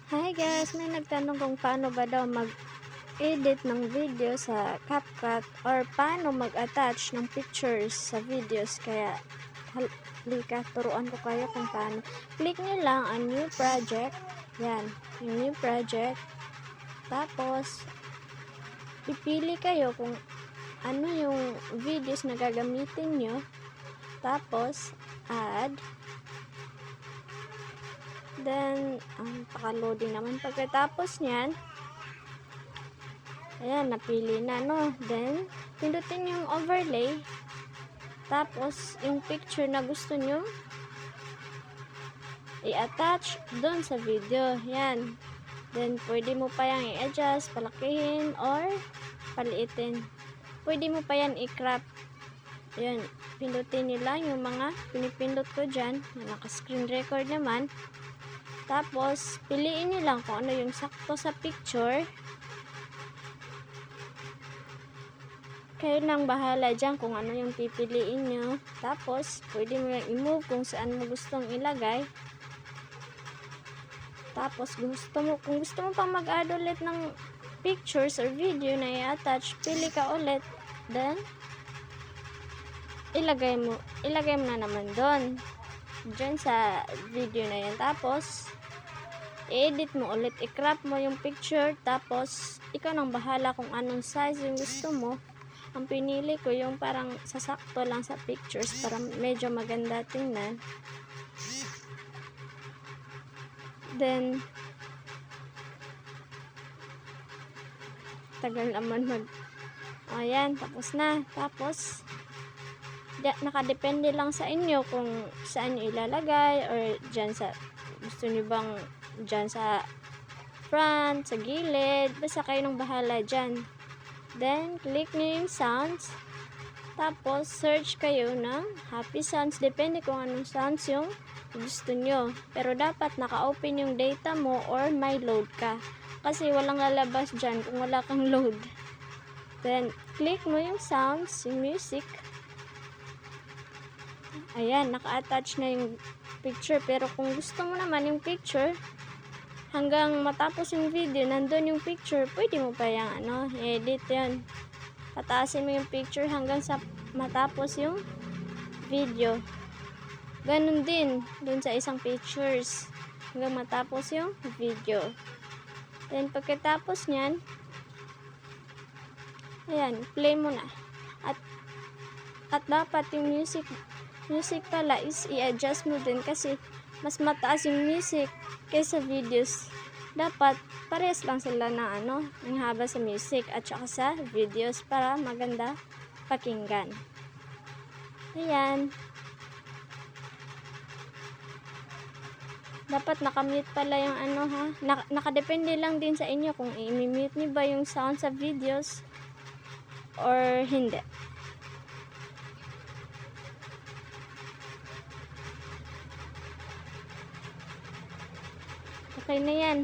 Hi guys, may nagtanong kung paano ba daw mag-edit ng video sa CapCut or paano mag-attach ng pictures sa videos. Kaya halika, turuan ko kayo kung paano. Click nyo lang ang new project. Yan, yung new project. Tapos, pipili kayo kung ano yung videos na gagamitin nyo. Tapos, add. Then, paka-loading naman. Pagkatapos nyan, ayan, napili na, no? Then, pindutin yung overlay. Tapos, yung picture na gusto nyo, i-attach doon sa video. Yan. Then, pwede mo pa yung i-adjust, palakihin, or paliitin. Pwede mo pa yan i-crop. Yan. Pindutin nyo lang yung mga pinipindot ko dyan. Naka-screen record naman. Tapos, piliin nyo lang kung ano yung sakto sa picture. Kayo nang bahala dyan kung ano yung pipiliin nyo. Tapos, pwede mo yung i-move kung saan mo gustong ilagay. Tapos, kung gusto mo pang mag-add ulit ng pictures or video na i-attach, pili ka ulit. Then, ilagay mo na naman doon. Dyan sa video na yan. Tapos, i-edit mo ulit, i-crop mo yung picture, tapos ikaw nang bahala kung anong size yung gusto mo. Ang pinili ko yung parang sasakto lang sa pictures para medyo maganda tingnan. Then, tagal naman ayan, tapos na. Tapos, nakadepende lang sa inyo kung saan nyo ilalagay or dyan sa, gusto nyo bang dyan sa front, sa gilid, basta kayo nang bahala dyan. Then, click nyo yung sounds. Tapos, search kayo ng happy sounds. Depende kung anong sounds yung gusto nyo. Pero, dapat naka-open yung data mo or may load ka. Kasi, walang lalabas dyan kung wala kang load. Then, click mo yung sounds, yung music. Ayan, naka-attach na yung picture. Pero, kung gusto mo naman yung picture, hanggang matapos yung video, nandun yung picture, pwede mo pa yung edit yan. Pataasin mo yung picture hanggang sa matapos yung video. Ganun din, dun sa isang pictures, hanggang matapos yung video. Then, pagkatapos nyan, ayan, play mo na. At dapat yung music pala is i-adjust mo din kasi mas mataas yung music kaysa videos. Dapat parehas lang sila na yung haba sa music at saka sa videos para maganda pakinggan. Ayan. Dapat nakamute pala yung nakadepende lang din sa inyo kung i-mute niyo ba yung sound sa videos or hindi. Okay na yan.